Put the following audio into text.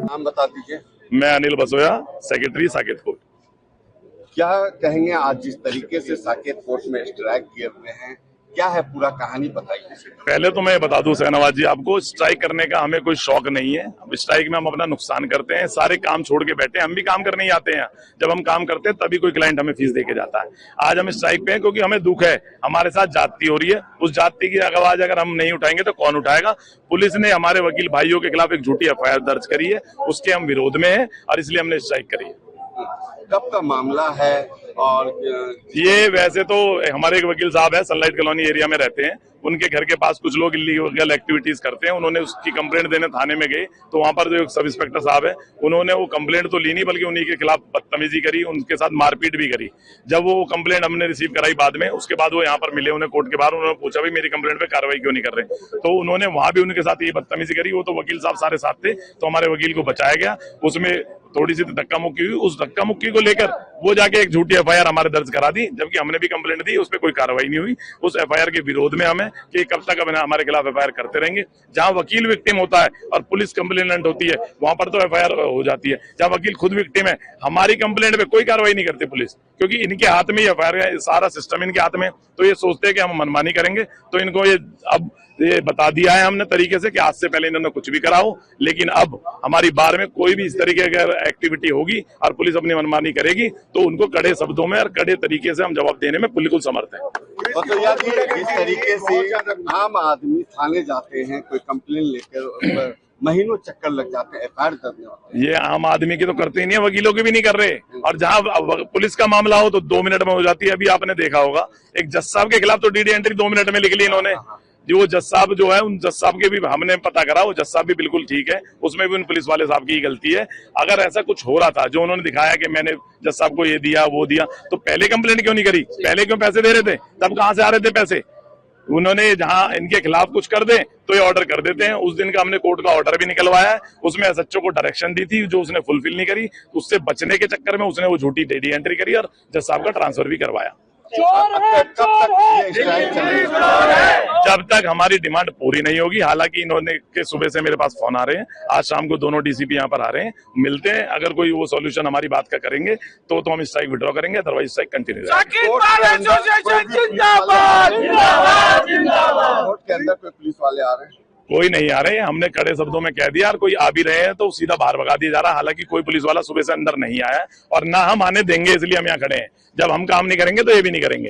नाम बता दीजिए। मैं अनिल बसोया, सेक्रेटरी साकेत कोर्ट। क्या कहेंगे आज जिस तरीके से साकेत कोर्ट में स्ट्राइक किए हुए हैं, क्या है पूरा कहानी बताइए। पहले तो मैं बता दूं शहनवाज जी, आपको स्ट्राइक करने का हमें कोई शौक नहीं है। अब स्ट्राइक में हम अपना नुकसान करते हैं, सारे काम छोड़ के बैठे हैं। हम भी काम करने ही आते हैं। जब हम काम करते हैं तभी कोई क्लाइंट हमें फीस देके जाता है। आज हम स्ट्राइक पे हैं क्योंकि हमें दुख है, हमारे साथ जाति हो रही है। उस जाति की आवाज अगर हम नहीं उठाएंगे तो कौन उठाएगा। पुलिस ने हमारे वकील भाइयों के खिलाफ एक झूठी एफआईआर दर्ज करी है, उसके हम विरोध में है और इसलिए हमने स्ट्राइक करी है। कब का मामला है? और ये वैसे तो हमारे एक वकील साहब है, सनलाइट कॉलोनी एरिया में रहते हैं। उनके घर के पास कुछ लोग इलीगल एक्टिविटीज करते हैं। उन्होंने उसकी कंप्लेंट देने थाने में गए तो वहां पर जो सब इंस्पेक्टर साहब है उन्होंने वो कंप्लेंट तो ली नहीं, बल्कि उन्हीं के खिलाफ बदतमीजी करी, उनके साथ मारपीट भी करी। जब वो कंप्लेंट हमने रिसीव कराई बाद में, उसके बाद वो यहाँ पर मिले उन्हें कोर्ट के बाहर। उन्होंने पूछा भी मेरी कंप्लेंट पे कार्रवाई क्यों नहीं कर रहे, तो उन्होंने वहां भी उनके साथ ये बदतमीजी करी। वो तो वकील साहब सारे साथ थे, तो हमारे वकील को बचाया गया। उसमें थोड़ी सी धक्का मुक्की हुई, उस धक्का मुक्की को लेकर वो जाके एक झूठी एफआईआर हमारे दर्ज करा दी, जबकि हमने भी कंप्लेंट दी, उस पर कोई कार्रवाई नहीं हुई। उस एफआईआर के विरोध में हमें कि कब तक हमारे खिलाफ एफआईआर करते रहेंगे। जहां वकील विक्टिम होता है और पुलिस कंप्लेनेंट होती है वहां पर तो एफआईआर हो जाती है। जहां वकील खुद विक्टिम है, हमारी कंप्लेंट पे कोई कार्रवाई नहीं करती पुलिस, क्योंकि इनके हाथ में एफआईआर है, सारा सिस्टम इनके हाथ में। तो ये सोचते हैं कि हम मनमानी करेंगे, तो इनको ये बता दिया है हमने तरीके से कि आज से पहले इन्होंने कुछ भी करा हो, लेकिन अब हमारी बार में कोई भी इस तरीके की एक्टिविटी होगी और पुलिस अपनी मनमानी करेगी तो उनको कड़े शब्दों में और कड़े तरीके से हम जवाब देने में बिल्कुल समर्थ हैं। जिस तरीके से आम आदमी थाने जाते हैं कोई कंप्लेन लेकर, महीनों चक्कर लग जाते हैं एफआईआर करने वाले, ये आम आदमी की तो करते ही नहीं है, वकीलों की भी नहीं कर रहे। और जहां पुलिस का मामला हो तो 2 मिनट में हो जाती है। अभी आपने देखा होगा एक जज साहब के खिलाफ तो डीडी एंट्री 2 मिनट में लिख ली इन्होंने। जो जज साहब जो है, उन जज साहब के भी हमने पता करा, वो जज साहब भी बिल्कुल ठीक है, उसमें भी उन पुलिस वाले साहब की गलती है। अगर ऐसा कुछ हो रहा था जो उन्होंने दिखाया कि मैंने जज साहब को ये दिया वो दिया, तो पहले कंप्लेंट क्यों नहीं करी? पहले क्यों पैसे दे रहे थे? तब कहां से आ रहे थे पैसे? उन्होंने जहां इनके खिलाफ कुछ कर दे तो ये ऑर्डर कर देते हैं। उस दिन का हमने कोर्ट का ऑर्डर भी निकलवाया है, उसमें एसएचओ को डायरेक्शन दी थी जो उसने फुलफिल नहीं करी। उससे बचने के चक्कर में उसने वो झूठी डीडी एंट्री करी और जज साहब का ट्रांसफर भी करवाया। जब तक हमारी डिमांड पूरी नहीं होगी। हालांकि इन्होंने के सुबह से मेरे पास फोन आ रहे हैं, आज शाम को दोनों डीसीपी यहाँ पर आ रहे हैं, मिलते हैं। अगर कोई वो सॉल्यूशन हमारी बात का करेंगे तो हम स्ट्राइक विड्रॉ करेंगे, अदरवाइज स्ट्राइक कंटिन्यू रहेगा। कोर्ट के अंदर कोई पुलिस वाले आ रहे हैं? कोई नहीं आ रहे हैं, हमने कड़े शब्दों में कह दिया। और कोई आ भी रहे हैं तो सीधा बाहर भगा दिया जा रहा है। हालांकि कोई पुलिस वाला सुबह से अंदर नहीं आया है और ना हम आने देंगे, इसलिए हम यहाँ खड़े हैं। जब हम काम नहीं करेंगे तो ये भी नहीं करेंगे।